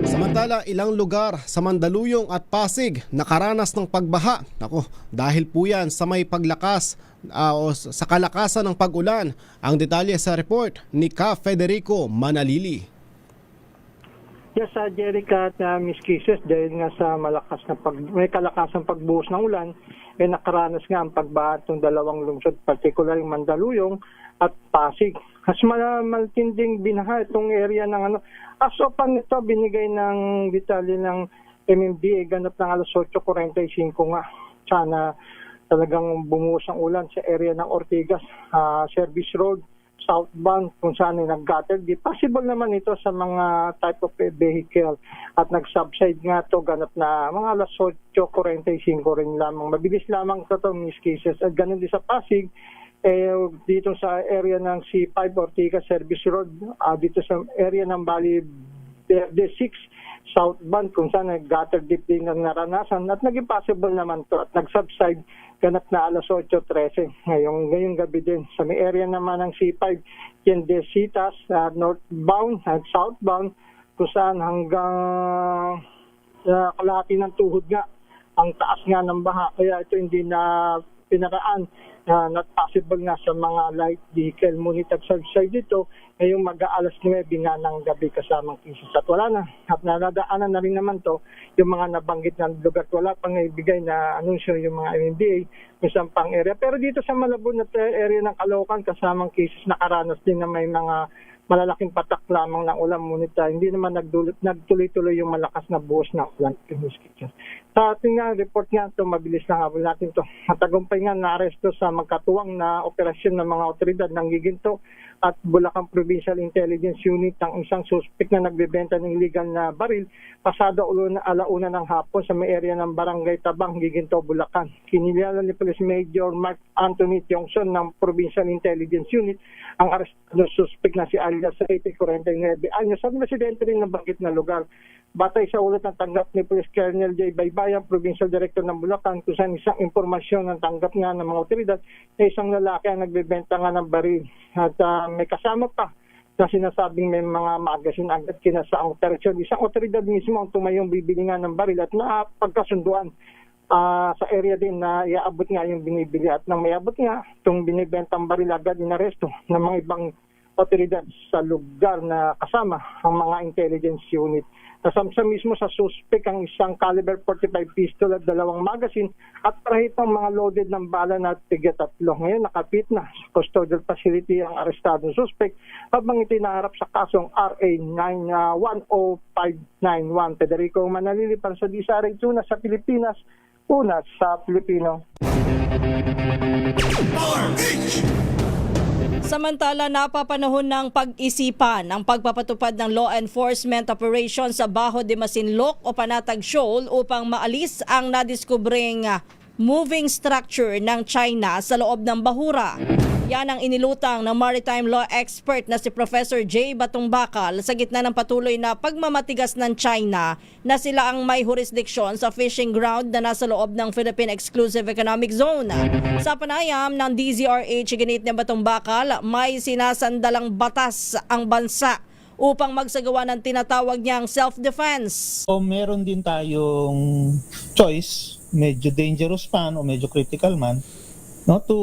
Speaker 14: Samantala, ilang lugar sa Mandaluyong at Pasig nakaranas ng pagbaha. Dahil po yan sa may paglakas o sa kalakasan ng pag-ulan. Ang detalye sa report ni Ka Federico Manalili.
Speaker 22: Yes, Jerica at Miss Kisses, dahil nga sa may kalakasang pagbuhos ng ulan, nakaranas nga ang pagbaha itong dalawang lungsod, particularly Mandaluyong at Pasig. Mas maltinding binaha itong area ng As of nito, binigay ng detalye ng MMDA, ganap ng alas 8:45 nga. Sana talagang bumuhos ang ulan sa area ng Ortigas, Service Road, southbound, kung saan ay nag-gutter. Di possible naman ito sa mga type of vehicle. At nag-subside nga to ganap na mga alas 8:45 rin lamang. Mabilis lamang ito Miss Cases. At ganun din sa Pasig, dito sa area ng C5 Ortigas Service Road, dito sa area ng Bali Verde 6 southbound, kung saan nag-gutter deep din ang naranasan at naging possible naman to at nag-subside ganap na alas 8:13 ngayong gabi din. Sa may area naman ng C5 Tiendesitas, northbound at southbound, kung saan hanggang kalahati ng tuhod nga ang taas nga ng baha, kaya ito hindi na pinaraan not possible nga sa mga light vehicle. Ngunit subside dito ngayong mag-aalas 9 nga ng gabi kasamang kisis at wala na. At nadaanan na rin naman to yung mga nabanggit na lugar. Wala pang ibigay na anunsyo yung mga MMDA kung saan pang area. Pero dito sa Malabon at area ng Caloocan kasamang kisis nakaranas din na may mga malalaking patak lamang ng ulan, ngunit hindi naman nagtuloy-tuloy yung malakas na buhos ng ulan. Sa ating report nga ito, mabilis lang habol natin ito. Matagumpay nga na-aresto sa magkatuwang na operasyon ng mga otoridad ng Giginto at Bulacan Provincial Intelligence Unit ang isang suspect na nagbebenta ng illegal na baril pasado alauna ng hapon sa may area ng Barangay Tabang, Giginto, Bulacan. Kinilala ni Police Major Mark Anthony Tiongson ng Provincial Intelligence Unit ang arestado suspect na si alias 49 anyos at residente rin ng banggit na lugar. Batay sa ulat ng tanggap ni Police Colonel J. Baybayan, Provincial Director ng Bulacan, kung saan isang impormasyon ng tanggap nga ng mga otoridad na isang lalaki ang nagbebenta nga ng baril. At may kasama pa na sinasabing may mga magazine agad kinasa ang operasyon. Isang otoridad mismo ang tumayong bibili nga ng baril at napagkasunduan sa area din na iaabot nga yung binibili. At nang mayabot nga itong binibentang baril, agad inaresto ng mga ibang otoridad sa lugar na kasama ang mga intelligence unit. Nasamsa mismo sa suspect ang isang caliber 45 pistol at 2 magazine at parahitang mga loaded ng bala na tig-3. Ngayon nakapit na sa custodial facility ang arestadong suspect habang itinaharap sa kasong RA 10591. Federico Manalili para sa DZRH, una sa Pilipinas, una sa Pilipino.
Speaker 8: Samantala, napapanahon ng pag-isipan ang pagpapatupad ng law enforcement operation sa Bajo de Masinloc o Panatag Shoal upang maalis ang nadiskubring moving structure ng China sa loob ng bahura. Yan ang inilutang ng maritime law expert na si Professor J. Batongbakal sa gitna ng patuloy na pagmamatigas ng China na sila ang may jurisdiction sa fishing ground na nasa loob ng Philippine Exclusive Economic Zone. Sa panayam ng DZRH, ginit ni Batongbakal, may sinasandalang batas ang bansa upang magsagawa ng tinatawag niyang self-defense.
Speaker 11: So, meron din tayong choice, medyo dangerous man o medyo critical man, no, to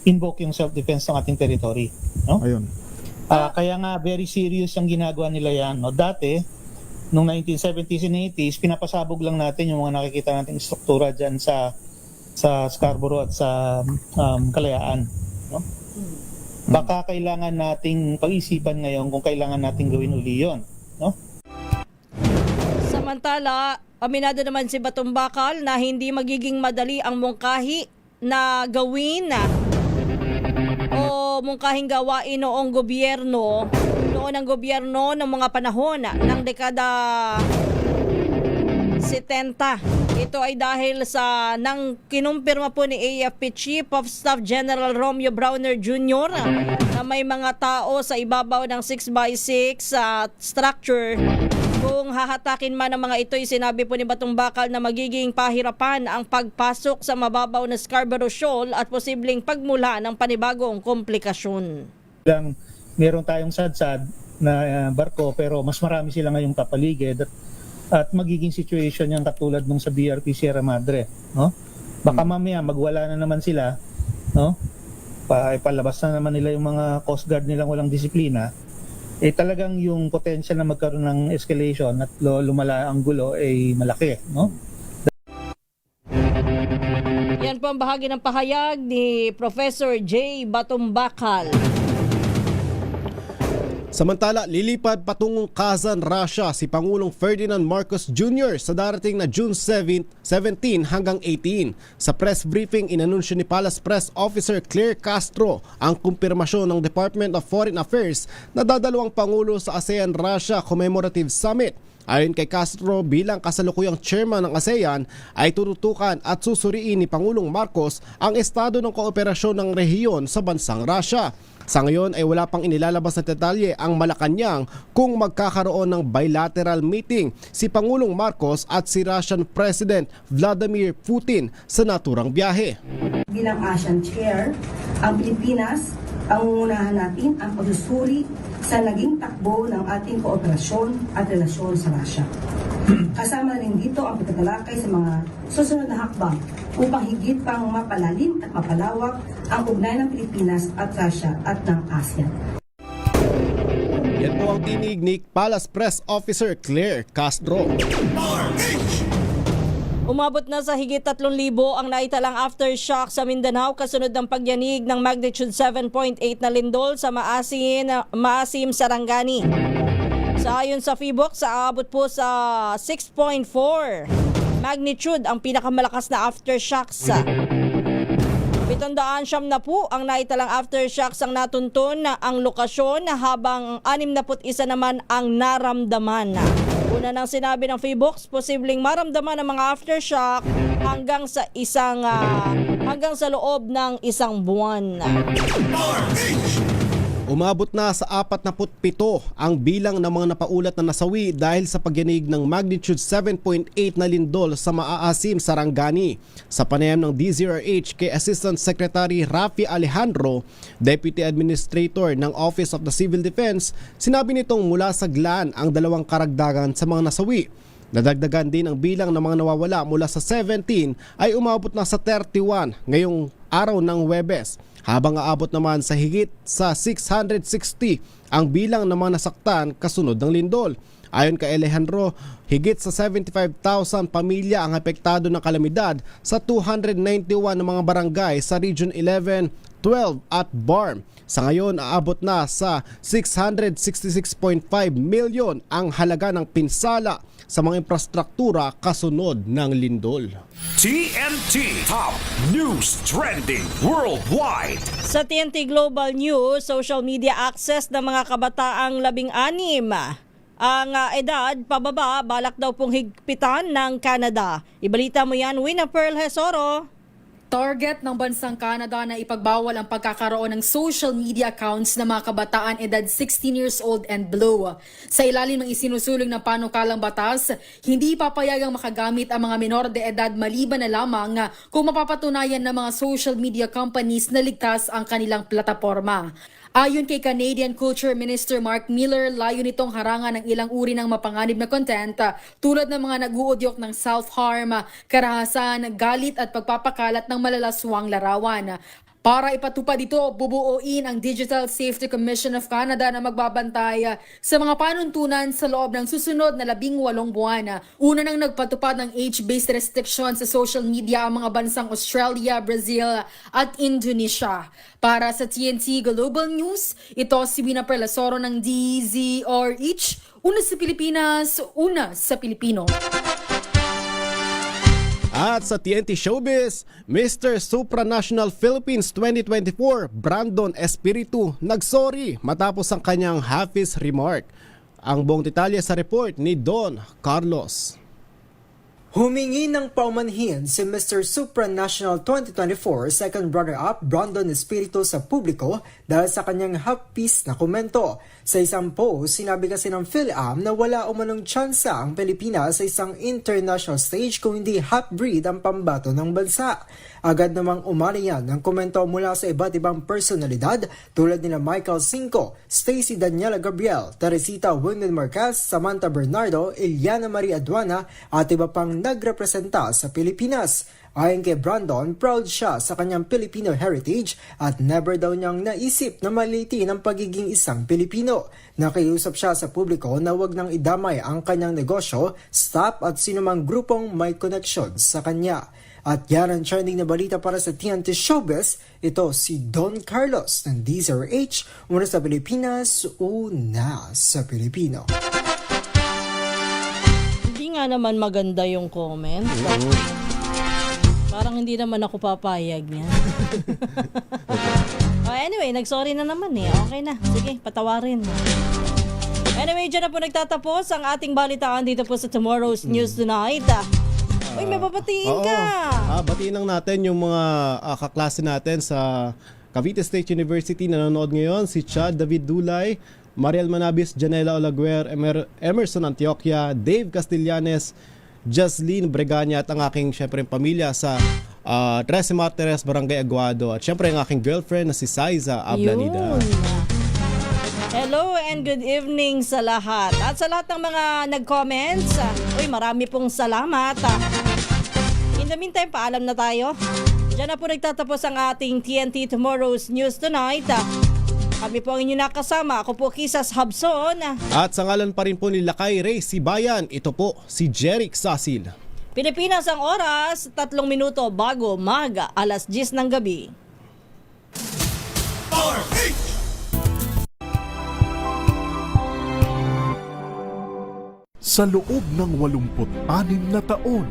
Speaker 11: invoke yung self-defense ng ating territory, no?
Speaker 12: Ayun.
Speaker 11: Kaya nga very serious ang ginagawa nila yan, no? Dati nung 1970s and 80s pinapasabog lang natin yung mga nakikita nating struktura diyan sa Scarborough at sa Kalayaan, no? Baka kailangan nating pag-isipan ngayon kung kailangan nating gawin uli 'yon, no?
Speaker 8: Samantala, Aminado naman si Batumbakal na hindi magiging madali ang mungkahi na gawin o mungkahing gawain noong ng gobyerno ng mga panahon ng dekada 70. Ito ay dahil sa nang kinumpirma po ni AFP Chief of Staff General Romeo Browner Jr. Na may mga tao sa ibabaw ng 6x6 structure. Kung hahatakin man ang mga ito'y sinabi po ni Batumbakal na magiging pahirapan ang pagpasok sa mababaw na Scarborough Shoal at posibleng pagmula ng panibagong komplikasyon.
Speaker 11: Meron tayong sadsad na barko pero mas marami sila ngayong kapaligid at magiging situation yan katulad nung sa BRP Sierra Madre, no? Baka mamaya magwala na naman sila, no? Palabas na naman nila yung mga Coast Guard nilang walang disiplina. Talagang yung potential na magkaroon ng escalation at lumala ang gulo ay malaki, no?
Speaker 8: Yan po ang bahagi ng pahayag ni Professor J. Batumbakal.
Speaker 14: Samantala, lilipad patungong Kazan, Russia si Pangulong Ferdinand Marcos Jr. sa darating na June 17 hanggang 18. Sa press briefing, inanunsyo ni Palace Press Officer Claire Castro ang kumpirmasyon ng Department of Foreign Affairs na dadalawang Pangulo sa ASEAN-Russia Commemorative Summit. Ayon kay Castro, bilang kasalukuyang chairman ng ASEAN ay tututukan at susuriin ni Pangulong Marcos ang estado ng kooperasyon ng rehiyon sa bansang Russia. Sa ngayon ay wala pang inilalabas na detalye ang Malacanang kung magkakaroon ng bilateral meeting si Pangulong Marcos at si Russian President Vladimir Putin sa naturang biyahe.
Speaker 10: Bilang ASEAN Chair, ang Pilipinas, pangungunahan natin ang pagsusuri sa naging takbo ng ating kooperasyon at relasyon sa Russia. Kasama rin dito ang pagtatalakay sa mga susunod na hakbang upang higit pang mapalalim at mapalawak ang ugnayan ng Pilipinas at Russia at ng ASEAN.
Speaker 14: Yan po ang tinig ni Palace Press Officer Claire Castro.
Speaker 8: Umabot na sa higit 3,000 ang naitalang aftershock sa Mindanao kasunod ng pagyanig ng magnitude 7.8 na lindol sa Maasim, Sarangani. Sa ayon sa PHIVOLCS, aabot po sa 6.4 magnitude ang pinakamalakas na aftershocks. 700 na po ang naitalang aftershocks ang natuntun na ang lokasyon habang 61 naman ang naramdaman. Una nang sinabi ng PHIVOLCS, posibleng maramdaman ang mga aftershock hanggang sa loob ng isang buwan.
Speaker 14: Umabot na sa 47 ang bilang ng mga napaulat na nasawi dahil sa pagyanig ng magnitude 7.8 na lindol sa Maasim, Sarangani. Sa panayam ng DZRH kay Assistant Secretary Rafi Alejandro, Deputy Administrator ng Office of the Civil Defense, sinabi nitong mula sa GLAN ang 2 karagdagan sa mga nasawi. Nadagdagan din ang bilang ng mga nawawala mula sa 17 ay umabot na sa 31 ngayong araw ng Huwebes, habang aabot naman sa higit sa 660 ang bilang ng mga nasaktan kasunod ng lindol. Ayon kay Alejandro, higit sa 75,000 pamilya ang apektado ng kalamidad sa 291 ng mga barangay sa Region 11, 12 at BARM. Sa ngayon, aabot na sa 666.5 milyon ang halaga ng pinsala sa mga infrastruktura kasunod ng lindol.
Speaker 12: TNT Top News Trending Worldwide.
Speaker 8: Sa TNT Global News, social media access ng mga kabataang 16 ang edad pababa, balak daw pong higpitan ng Canada. Ibalita mo yan, Wina Pearl Hesoro.
Speaker 13: Target ng bansang Canada na ipagbawal ang pagkakaroon ng social media accounts ng mga kabataan edad 16 years old and below. Sa ilalim ng isinusulong na panukalang batas, hindi papayagang makagamit ang mga menor de edad maliban na lamang kung mapapatunayan ng mga social media companies na ligtas ang kanilang plataforma. Ayon kay Canadian Culture Minister Mark Miller, layo nitong harangan ng ilang uri ng mapanganib na content tulad ng mga nag-uudyok ng self-harm, karahasan, galit at pagpapakalat ng malalaswang larawan. Para ipatupad ito, bubuuin ang Digital Safety Commission of Canada na magbabantay sa mga panuntunan sa loob ng susunod na 18 buwan. Una nang nagpatupad ng age-based restrictions sa social media ang mga bansang Australia, Brazil at Indonesia. Para sa TNT Global News, ito si Wina Pearl Hesoro ng DZRH. Una sa Pilipinas, una sa Pilipino.
Speaker 14: At sa TNT Showbiz, Mr. Supranational Philippines 2024, Brandon Espiritu, nagsorry matapos ang kanyang half-his remark. Ang buong detalye sa report ni Don Carlos.
Speaker 6: Humingi ng paumanhin si Mr. Supranational 2024 second runner-up Brandon Espiritu sa publiko dahil sa kanyang half-piece na komento. Sa isang post, sinabi kasi ng PhilAm na wala umanong tsansa ang Pilipinas sa isang international stage kung hindi half-breed ang pambato ng bansa. Agad namang umani yan ng komento mula sa iba't ibang personalidad tulad nila Michael Cinco, Stacy Daniela Gabriel, Teresita Wendell Marquez, Samantha Bernardo, Eliana Maria Aduana at iba pang nagrepresenta sa Pilipinas. Ayon kay Brandon, proud siya sa kanyang Filipino heritage at never daw niyang naisip na maliitin ang pagiging isang Pilipino. Nakiusap siya sa publiko na wag nang idamay ang kanyang negosyo, staff at sinumang grupong may connection sa kanya. At yan ang trending na balita para sa TNT Showbiz. Ito si Don Carlos ng DZRH, una sa Pilipinas, una sa Pilipino.
Speaker 8: Hindi nga naman maganda yung comment. Parang hindi naman ako papayag niya. Anyway, nagsorry na naman eh. Okay na. Sige, patawarin. Anyway, dyan na po nagtatapos ang ating balitaan dito po sa Tomorrow's News Tonight. Uy, may babatiin ka.
Speaker 14: Batiin lang natin yung mga kaklase natin sa Cavite State University na nanonood ngayon. Si Chad David Dulay, Mariel Manabis, Janela Olaguer, Emerson Antioquia, Dave Castellanes, Jaslyn Breganya at ang aking syempre pamilya sa 13 Martires, Barangay Aguado at syempre ang aking girlfriend na si Saiza Ablanida.
Speaker 8: Hello and good evening sa lahat. At sa lahat ng mga nag-comments, marami pong salamat. In the meantime, paalam na tayo. Diyan na po nagtatapos ang ating TNT Tomorrow's News Tonight. Kami po ang inyong nakasama. Ako po Kisas Habson.
Speaker 14: At sa ngalan pa rin po ni Lakay Ray Sibayan, ito po si Jeric Sasil.
Speaker 8: Pilipinas ang oras, 3 minuto bago alas 10 ng gabi.
Speaker 12: Sa loob ng 86 na taon,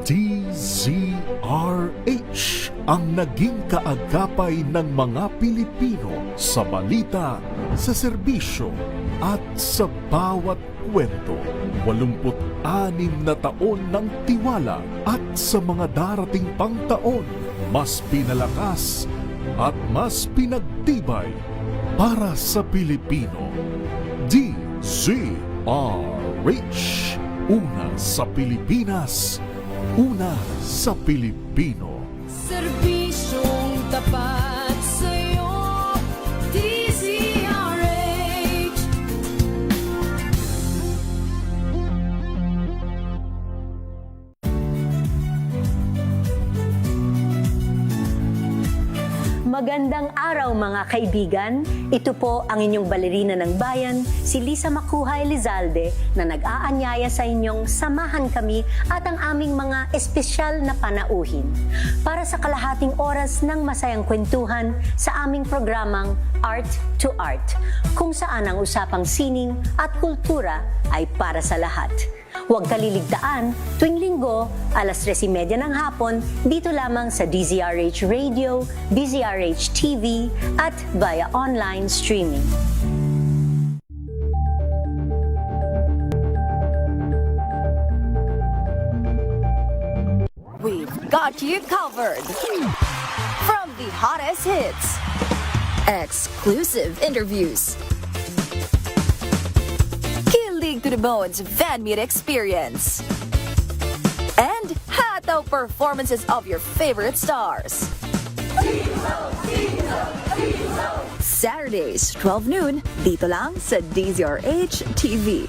Speaker 12: DZRH ang naging kaagapay ng mga Pilipino sa balita, sa serbisyo at sa bawat kwento. 86 na taon ng tiwala at sa mga darating pang taon, mas pinalakas at mas pinagtibay para sa Pilipino. DZRH, una sa Pilipinas, una sa Pilipino.
Speaker 16: Serbisyong tapat sa'yo, DZRH.
Speaker 1: Magandang araw mga kaibigan. Ito po ang inyong balerina ng bayan, si Lisa Macuja Elizalde, na nag-aanyaya sa inyong samahan kami at ang aming mga espesyal na panauhin para sa kalahating oras ng masayang kwentuhan sa aming programang Art to Art, kung saan ang usapang sining at kultura ay para sa lahat. Huwag kaliligtaan, tuwing linggo, alas 3:30 ng hapon, dito lamang sa DZRH Radio, DZRH TV, at via online streaming.
Speaker 2: We've got you covered. From the hottest hits, exclusive interviews, to the bones fan meet experience, and hataw performances of your favorite stars. Saturdays, 12 noon, dito lang sa DZRH TV.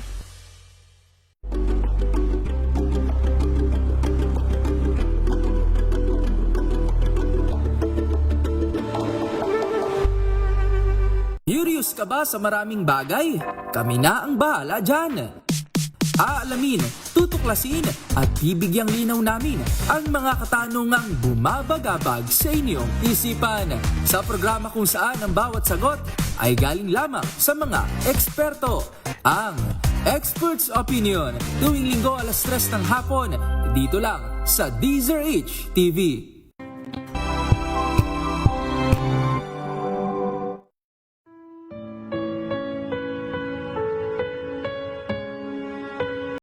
Speaker 5: Curious ka ba sa maraming bagay? Kami na ang bahala dyan. Aalamin, tutuklasin at bibigyang linaw namin ang mga katanungang bumabagabag sa inyong isipan. Sa programa kung saan ang bawat sagot ay galing lamang sa mga eksperto. Ang Expert's Opinion, tuwing linggo alas 3 ng hapon, dito lang sa DZRH TV.